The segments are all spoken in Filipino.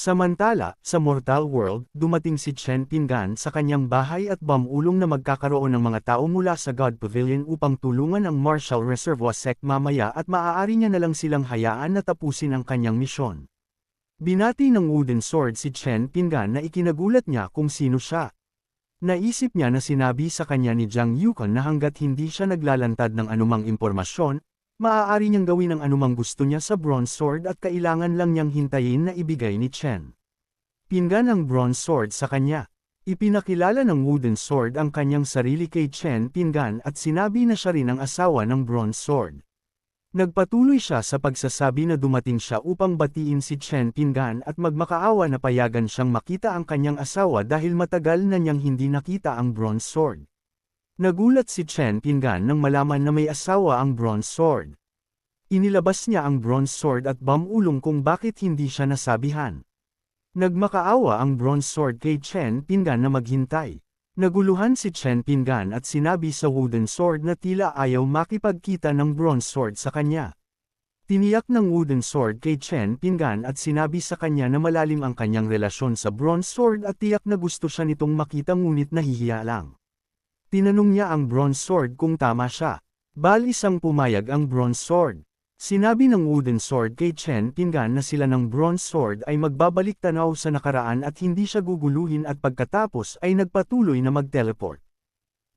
Samantala, sa Mortal World, dumating si Chen Pingan sa kanyang bahay at bamulong na magkakaroon ng mga tao mula sa God Pavilion upang tulungan ang Martial Reservoir sect mamaya at maaari niya na lang silang hayaan na tapusin ang kanyang misyon. Binati ng Wooden Sword si Chen Pingan na ikinagulat niya kung sino siya. Naisip niya na sinabi sa kanya ni Jiang Yukon na hanggat hindi siya naglalantad ng anumang impormasyon, maaari niyang gawin ang anumang gusto niya sa Bronze Sword at kailangan lang niyang hintayin na ibigay ni Chen Pingan ang Bronze Sword sa kanya. Ipinakilala ng Wooden Sword ang kanyang sarili kay Chen Pingan at sinabi na siya rin ang asawa ng Bronze Sword. Nagpatuloy siya sa pagsasabi na dumating siya upang batiin si Chen Pingan at magmakaawa na payagan siyang makita ang kanyang asawa dahil matagal na niyang hindi nakita ang Bronze Sword. Nagulat si Chen Pingan nang malaman na may asawa ang Bronze Sword. Inilabas niya ang Bronze Sword at bamulong kung bakit hindi siya nasabihan. Nagmakaawa ang Bronze Sword kay Chen Pingan na maghintay. Naguluhan si Chen Pingan at sinabi sa Wooden Sword na tila ayaw makipagkita ng Bronze Sword sa kanya. Tiniyak ng Wooden Sword kay Chen Pingan at sinabi sa kanya na malalim ang kanyang relasyon sa Bronze Sword at tiyak na gusto siya nitong makita ngunit nahihiya lang. Tinanong niya ang Bronze Sword kung tama siya. Isang pumayag ang Bronze Sword. Sinabi ng Wooden Sword kay Chen Pingan na sila ng Bronze Sword ay magbabalik tanaw sa nakaraan at hindi siya guguluhin at pagkatapos ay nagpatuloy na mag-teleport.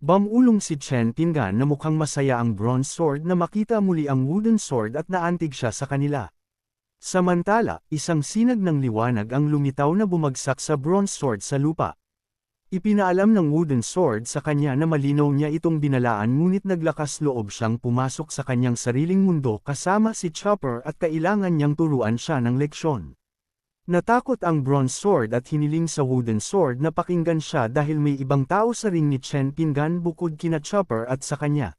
Bamulong si Chen Pingan na mukhang masaya ang Bronze Sword na makita muli ang Wooden Sword at naantig siya sa kanila. Samantala, isang sinag ng liwanag ang lumitaw na bumagsak sa Bronze Sword sa lupa. Ipinaalam ng Wooden Sword sa kanya na malinaw niya itong binalaan ngunit naglakas loob siyang pumasok sa kanyang sariling mundo kasama si Chopper at kailangan niyang turuan siya ng leksyon. Natakot ang Bronze Sword at hiniling sa Wooden Sword na pakinggan siya dahil may ibang tao sa ring ni Chen Pingan bukod kina Chopper at sa kanya.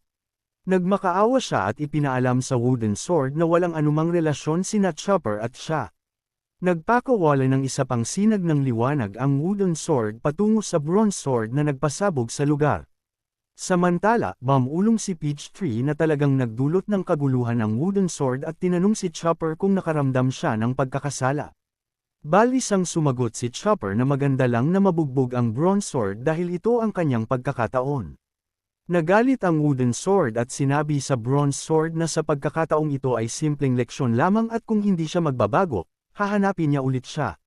Nagmakaawa siya at ipinaalam sa Wooden Sword na walang anumang relasyon sina Chopper at siya. Nagpakawala ng isa pang sinag ng liwanag ang Wooden Sword patungo sa Bronze Sword na nagpasabog sa lugar. Samantala, bamulong si Peachtree na talagang nagdulot ng kaguluhan ang Wooden Sword at tinanong si Chopper kung nakaramdam siya ng pagkakasala. Isang sumagot si Chopper na maganda lang na mabugbog ang Bronze Sword dahil ito ang kanyang pagkakataon. Nagalit ang Wooden Sword at sinabi sa Bronze Sword na sa pagkakataong ito ay simpleng leksyon lamang at kung hindi siya magbabago, hahanapin niya ulit siya.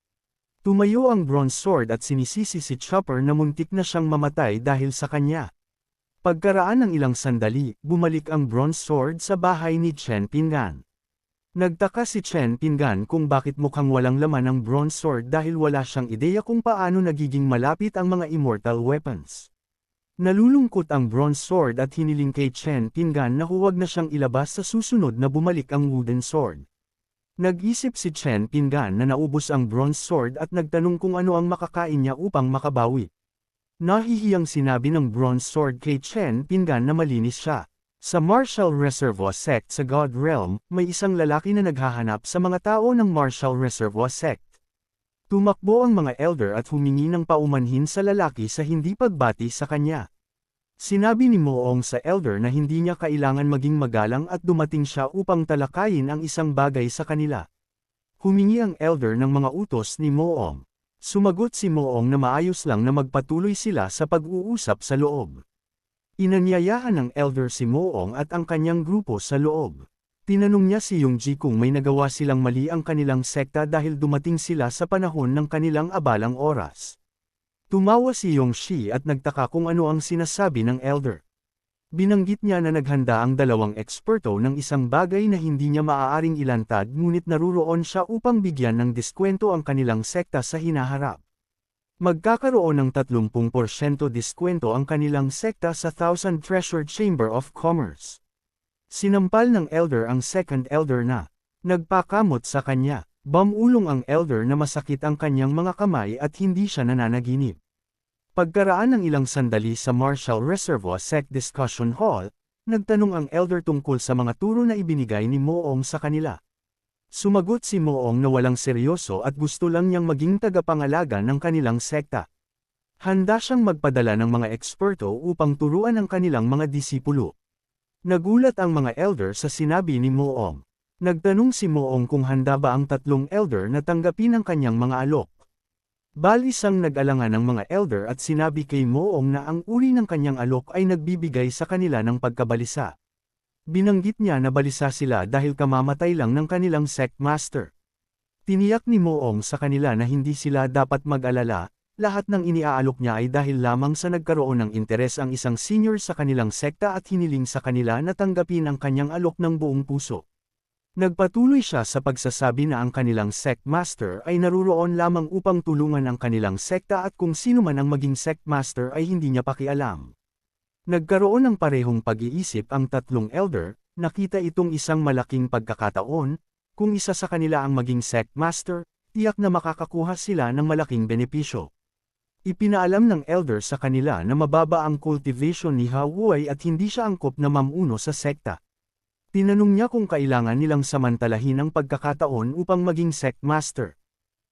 Tumayo ang Bronze Sword at sinisisi si Chopper na muntik na siyang mamatay dahil sa kanya. Pagkaraan ng ilang sandali, bumalik ang Bronze Sword sa bahay ni Chen Pingan. Nagtaka si Chen Pingan kung bakit mukhang walang laman ang Bronze Sword dahil wala siyang ideya kung paano nagiging malapit ang mga immortal weapons. Nalulungkot ang Bronze Sword at hiniling kay Chen Pingan na huwag na siyang ilabas sa susunod na bumalik ang Wooden Sword. Nag-isip si Chen Pingan na naubos ang Bronze Sword at nagtanong kung ano ang makakain niya upang makabawi. Nahihiyang sinabi ng Bronze Sword kay Chen Pingan na malinis siya. Sa Martial Reservoir sect sa God Realm, may isang lalaki na naghahanap sa mga tao ng Martial Reservoir sect. Tumakbo ang mga elder at humingi ng paumanhin sa lalaki sa hindi pagbati sa kanya. Sinabi ni Moong sa elder na hindi niya kailangan maging magalang at dumating siya upang talakayin ang isang bagay sa kanila. Humingi ang elder ng mga utos ni Moong. Sumagot si Moong na maayos lang na magpatuloy sila sa pag-uusap sa loob. Inanyayahan ng elder si Moong at ang kanyang grupo sa loob. Tinanong niya si Yongji kung may nagawa silang mali ang kanilang sekta dahil dumating sila sa panahon ng kanilang abalang oras. Tumawa si Yongshi at nagtaka kung ano ang sinasabi ng elder. Binanggit niya na naghanda ang dalawang eksperto ng isang bagay na hindi niya maaaring ilantad ngunit naruroon siya upang bigyan ng diskwento ang kanilang sekta sa hinaharap. Magkakaroon ng 30% diskwento ang kanilang sekta sa Thousand Treasure Chamber of Commerce. Sinampal ng elder ang second elder na nagpakamot sa kanya. Bamulong ang elder na masakit ang kanyang mga kamay at hindi siya nananaginip. Pagkaraan ng ilang sandali sa Martial Reservoir Sect Discussion Hall, nagtanong ang elder tungkol sa mga turo na ibinigay ni Moong sa kanila. Sumagot si Moong na walang seryoso at gusto lang niyang maging tagapangalaga ng kanilang sekta. Handa siyang magpadala ng mga eksperto upang turuan ang kanilang mga disipulo. Nagulat ang mga elder sa sinabi ni Moong. Nagtanong si Moong kung handa ba ang tatlong elder na tanggapin ang kanyang mga alok. Isang nag-alangan ng mga elder at sinabi kay Moong na ang uri ng kanyang alok ay nagbibigay sa kanila ng pagkabalisa. Binanggit niya na balisa sila dahil kamamatay lang ng kanilang sect master. Tiniyak ni Moong sa kanila na hindi sila dapat mag-alala, lahat ng iniaalok niya ay dahil lamang sa nagkaroon ng interes ang isang senior sa kanilang sekta at hiniling sa kanila na tanggapin ang kanyang alok ng buong puso. Nagpatuloy siya sa pagsasabi na ang kanilang sect master ay naruroon lamang upang tulungan ang kanilang sekta at kung sino man ang maging sect master ay hindi niya pakialam. Nagkaroon ng parehong pag-iisip ang tatlong elder, nakita itong isang malaking pagkakataon, kung isa sa kanila ang maging sect master, tiyak na makakakuha sila ng malaking benepisyo. Ipinaalam ng elder sa kanila na mababa ang cultivation ni Hawaii at hindi siya angkop na mamuno sa sekta. Tinanong niya kung kailangan nilang samantalahin ang pagkakataon upang maging sect master.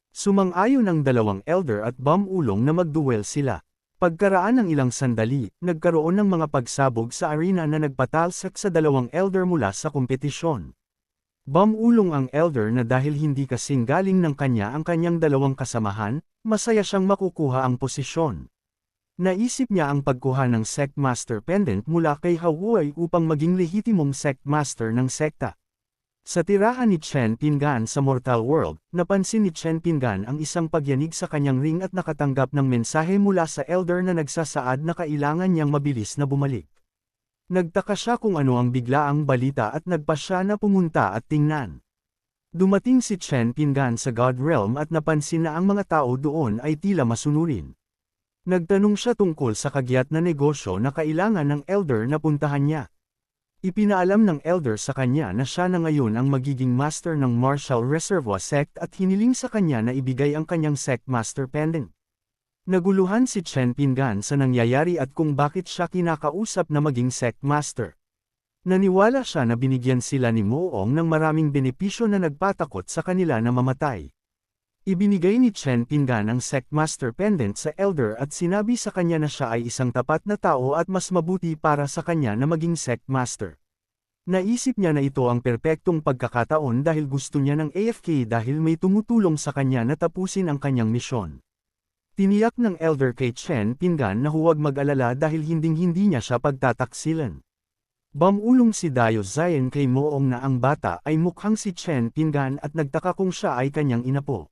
Sumang-ayon ang dalawang elder at Bumulong na magduel sila. Pagkaraan ng ilang sandali, nagkaroon ng mga pagsabog sa arena na nagpatalsak sa dalawang elder mula sa kompetisyon. Bumulong ang elder na dahil hindi kasing galing ng kanya ang kanyang dalawang kasamahan, masaya siyang makukuha ang posisyon. Naisip niya ang pagkuha ng sect master pendant mula kay Hawaii upang maging lehitimong sect master ng sekta. Sa tirahan ni Chen Pingan sa Mortal World, napansin ni Chen Pingan ang isang pagyanig sa kanyang ring at nakatanggap ng mensahe mula sa elder na nagsasaad na kailangan niyang mabilis na bumalik. Nagtaka siya kung ano ang biglaang balita at nagpa siya na pumunta at tingnan. Dumating si Chen Pingan sa God Realm at napansin na ang mga tao doon ay tila masunurin. Nagtanong siya tungkol sa kagyat na negosyo na kailangan ng elder na puntahan niya. Ipinaalam ng elder sa kanya na siya na ngayon ang magiging master ng Marshall Reservoir Sect at hiniling sa kanya na ibigay ang kanyang sect master pendant. Naguluhan si Chen Pingan sa nangyayari at kung bakit siya kinakausap na maging sect master. Naniwala siya na binigyan sila ni Moong ng maraming benepisyo na nagpatakot sa kanila na mamatay. Ibinigay ni Chen Pingan ang sect master pendant sa elder at sinabi sa kanya na siya ay isang tapat na tao at mas mabuti para sa kanya na maging sect master. Naisip niya na ito ang perpektong pagkakataon dahil gusto niya ng AFK dahil may tumutulong sa kanya na tapusin ang kanyang misyon. Tiniyak ng elder kay Chen Pingan na huwag mag-alala dahil hinding-hindi niya siya pagtataksilan. Bumulong si Dayo Zion kay Moong na ang bata ay mukhang si Chen Pingan at nagtaka kung siya ay kanyang inapo.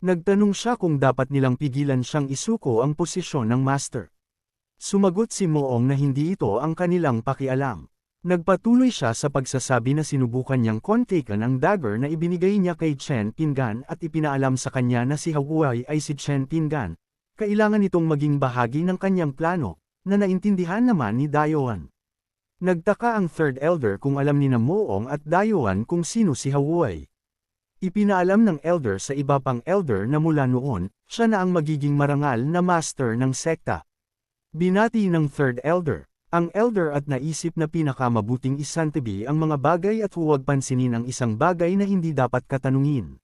Nagtanong siya kung dapat nilang pigilan siyang isuko ang posisyon ng master. Sumagot si Moong na hindi ito ang kanilang pakialam. Nagpatuloy siya sa pagsasabi na sinubukan niyang kontakan ang dagger na ibinigay niya kay Chen Pingan at ipinaalam sa kanya na si Hawaii ay si Chen Pingan. Kailangan itong maging bahagi ng kanyang plano, na naintindihan naman ni Dayoan. Nagtaka ang third elder kung alam ni Moong at Dayoan kung sino si Hawaii. Ipinaalam ng elder sa iba pang elder na mula noon, siya na ang magiging marangal na master ng sekta. Binati ng third elder, ang elder at naisip na pinakamabuting isantabi ang mga bagay at huwag pansinin ang isang bagay na hindi dapat katanungin.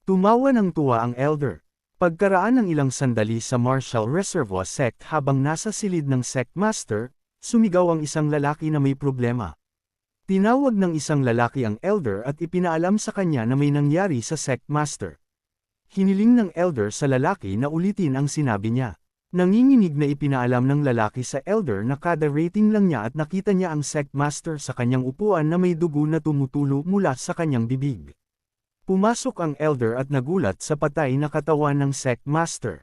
Tumawa ng tuwa ang elder. Pagkaraan ng ilang sandali sa Marshall Reservoir Sect habang nasa silid ng sect master, sumigaw ang isang lalaki na may problema. Tinawag ng isang lalaki ang elder at ipinaalam sa kanya na may nangyari sa sect master. Hiniling ng elder sa lalaki na ulitin ang sinabi niya. Nanginginig na ipinaalam ng lalaki sa elder na kada rating lang niya at nakita niya ang sect master sa kanyang upuan na may dugo na tumutulo mula sa kanyang bibig. Pumasok ang elder at nagulat sa patay na katawan ng sect master.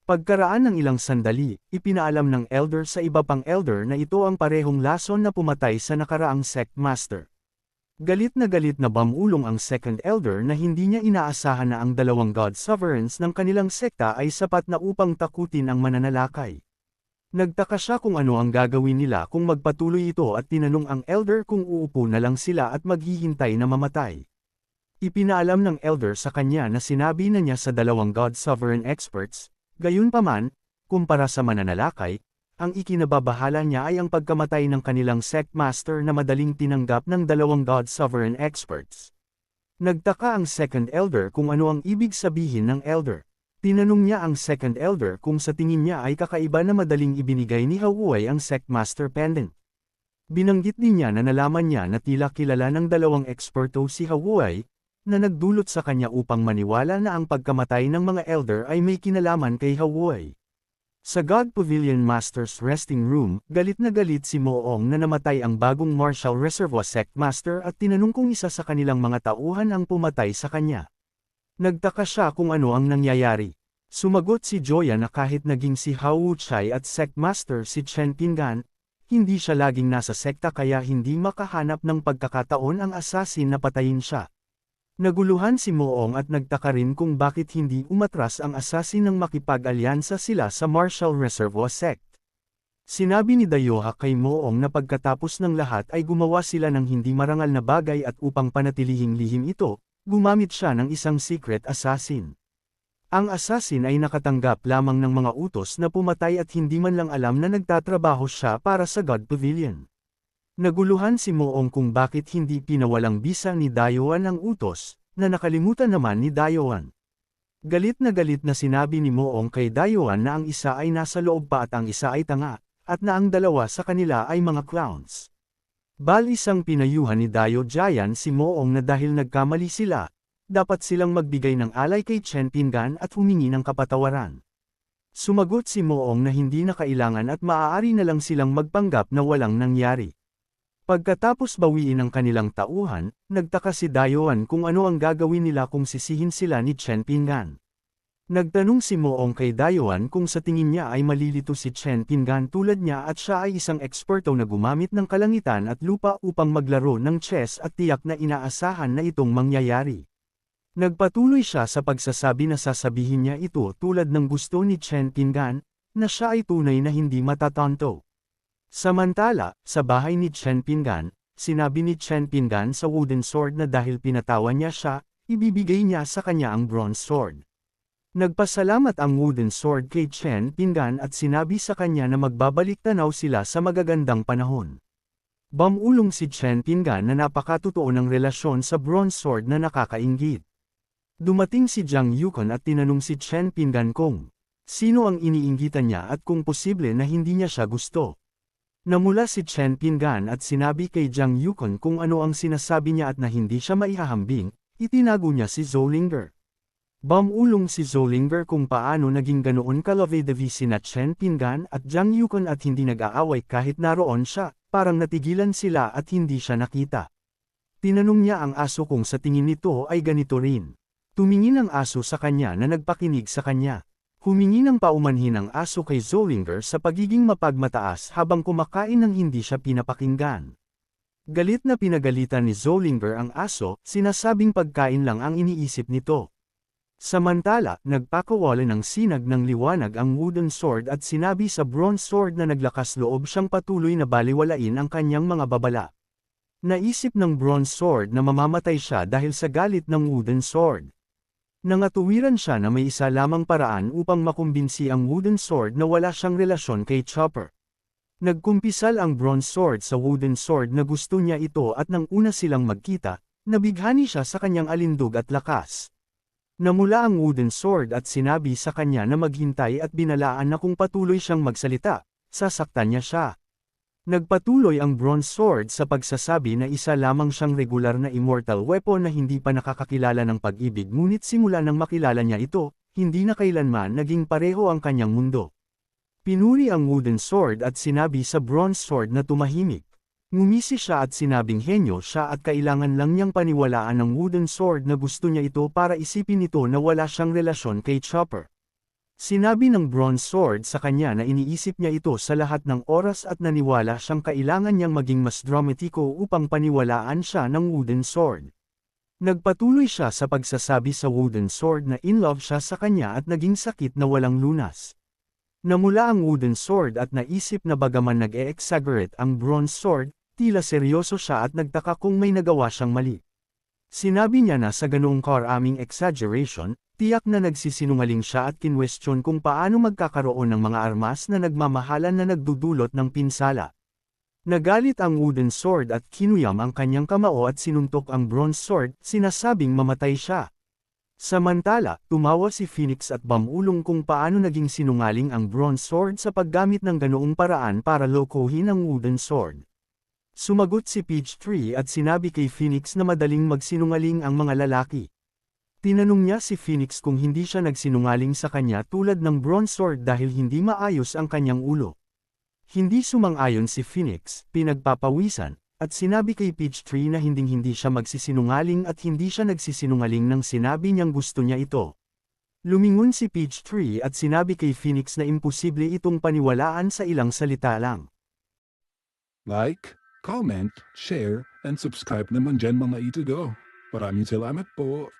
Pagkaraan ng ilang sandali, ipinaalam ng elder sa iba pang elder na ito ang parehong lason na pumatay sa nakaraang sect master. Galit na Bumulong ang second elder na hindi niya inaasahan na ang dalawang god sovereigns ng kanilang sekta ay sapat na upang takutin ang mananalakay. Nagtaka siya kung ano ang gagawin nila kung magpatuloy ito at tinanong ang elder kung uupo na lang sila at maghihintay na mamatay. Ipinaalam ng elder sa kanya na sinabi na niya sa dalawang god sovereign experts. Gayunpaman, kumpara sa mananalakay, ang ikinababahala niya ay ang pagkamatay ng kanilang sect master na madaling tinanggap ng dalawang god sovereign experts. Nagtaka ang second elder kung ano ang ibig sabihin ng elder. Tinanong niya ang second elder kung sa tingin niya ay kakaiba na madaling ibinigay ni Hawaii ang sect master pendant. Binanggit din niya na nalaman niya na tila kilala ng dalawang eksperto si Hawaii, na nagdulot sa kanya upang maniwala na ang pagkamatay ng mga elder ay may kinalaman kay Hawaii. Sa God Pavilion Master's Resting Room, galit na galit si Moong na namatay ang bagong Marshall Reservoir Sect Master at tinanong kung isa sa kanilang mga tauhan ang pumatay sa kanya. Nagtaka siya kung ano ang nangyayari. Sumagot si Joya na kahit naging si Hao Wuchai at Sect Master si Chen Pinggan, hindi siya laging nasa sekta kaya hindi makahanap ng pagkakataon ang assassin na patayin siya. Naguluhan si Moong at nagtaka rin kung bakit hindi umatras ang assassin nang makipag-alyansa sila sa Marshall Reservoir Sect. Sinabi ni Dayoha kay Moong na pagkatapos ng lahat ay gumawa sila ng hindi marangal na bagay at upang panatilihing lihim ito, gumamit siya ng isang secret assassin. Ang assassin ay nakatanggap lamang ng mga utos na pumatay at hindi man lang alam na nagtatrabaho siya para sa God Pavilion. Naguluhan si Moong kung bakit hindi pinawalang bisa ni Dayoan ang utos, na nakalimutan naman ni Dayoan. Galit na sinabi ni Moong kay Dayoan na ang isa ay nasa loob pa at ang isa ay tanga, at na ang dalawa sa kanila ay mga clowns. Isang pinayuhan ni Dayo Jayan si Moong na dahil nagkamali sila, dapat silang magbigay ng alay kay Chen Pinggan at humingi ng kapatawaran. Sumagot si Moong na hindi na kailangan at maaari na lang silang magpanggap na walang nangyari. Pagkatapos bawiin ang kanilang tauhan, nagtaka si Dayoan kung ano ang gagawin nila kung sisihin sila ni Chen Pinggan. Nagtanong si Moong kay Dayoan kung sa tingin niya ay malilito si Chen Pinggan tulad niya at siya ay isang eksperto na gumamit ng kalangitan at lupa upang maglaro ng chess at tiyak na inaasahan na itong mangyayari. Nagpatuloy siya sa pagsasabi na sasabihin niya ito tulad ng gusto ni Chen Pinggan, na siya ay tunay na hindi matatanto. Samantala, sa bahay ni Chen Pinggan, sinabi ni Chen Pinggan sa wooden sword na dahil pinatawan niya siya, ibibigay niya sa kanya ang bronze sword. Nagpasalamat ang wooden sword kay Chen Pinggan at sinabi sa kanya na magbabalik tanaw sila sa magagandang panahon. Bumulong si Chen Pinggan na napakatotoo ng relasyon sa bronze sword na nakakainggit. Dumating si Jiang Yukon at tinanong si Chen Pinggan kung sino ang iniinggitan niya at kung posible na hindi niya siya gusto. Namula si Chen Pinggan at sinabi kay Jiang Yukon kung ano ang sinasabi niya at na hindi siya maihahambing, itinago niya si Zolinger. Bumulong si Zolinger kung paano naging ganoon kalove-dave sina Chen Pinggan at Jiang Yukon at hindi nag-aaway kahit naroon siya, parang natigilan sila at hindi siya nakita. Tinanong niya ang aso kung sa tingin nito ay ganito rin. Tumingin ang aso sa kanya na nagpakinig sa kanya. Humingi ng paumanhin ang aso kay Zolinger sa pagiging mapagmataas habang kumakain nang hindi siya pinapakinggan. Galit na pinagalitan ni Zolinger ang aso, sinasabing pagkain lang ang iniisip nito. Samantala, nagpakawala ng sinag ng liwanag ang wooden sword at sinabi sa bronze sword na naglakas loob siyang patuloy na baliwalain ang kanyang mga babala. Naisip ng bronze sword na mamamatay siya dahil sa galit ng wooden sword. Nangatuwiran siya na may isa lamang paraan upang makumbinsi ang wooden sword na wala siyang relasyon kay Chopper. Nagkumpisal ang bronze sword sa wooden sword na gusto niya ito at nang una silang magkita, nabighani siya sa kanyang alindog at lakas. Namula ang wooden sword at sinabi sa kanya na maghintay at binalaan na kung patuloy siyang magsalita, sasaktan niya siya. Nagpatuloy ang bronze sword sa pagsasabi na isa lamang siyang regular na immortal weapon na hindi pa nakakakilala ng pag-ibig ngunit simula nang makilala niya ito, hindi na kailanman naging pareho ang kanyang mundo. Pinuri ang wooden sword at sinabi sa bronze sword na tumahimik. Ngumisi siya at sinabing henyo siya at kailangan lang niyang paniwalaan ang wooden sword na gusto niya ito para isipin nito na wala siyang relasyon kay Chopper. Sinabi ng bronze sword sa kanya na iniisip niya ito sa lahat ng oras at naniwala siyang kailangan niyang maging mas dramatiko upang paniwalaan siya ng wooden sword. Nagpatuloy siya sa pagsasabi sa wooden sword na in love siya sa kanya at naging sakit na walang lunas. Namula ang wooden sword at naisip na bagaman nag-e-exaggerate ang bronze sword, tila seryoso siya at nagtaka kung may nagawa siyang mali. Sinabi niya na sa ganoong karaming exaggeration, tiyak na nagsisinungaling siya at kinwestiyon kung paano magkakaroon ng mga armas na nagmamahalan na nagdudulot ng pinsala. Nagalit ang wooden sword at kinuyam ang kanyang kamao at sinuntok ang bronze sword, sinasabing mamatay siya. Samantala, tumawa si Phoenix at bumulong kung paano naging sinungaling ang bronze sword sa paggamit ng ganoong paraan para lokohin ang wooden sword. Sumagot si Peachtree at sinabi kay Phoenix na madaling magsinungaling ang mga lalaki. Tinanong niya si Phoenix kung hindi siya nagsinungaling sa kanya tulad ng Bronze Sword dahil hindi maayos ang kanyang ulo. Hindi sumang-ayon si Phoenix, pinagpapawisan, at sinabi kay Peachtree na hinding-hindi siya magsisinungaling at hindi siya nagsisinungaling nang sinabi niyang gusto niya ito. Lumingon si Peachtree at sinabi kay Phoenix na imposible itong paniwalaan sa ilang salita lang. Like, comment, share, and subscribe naman dyan mga ito. Maraming salamat po.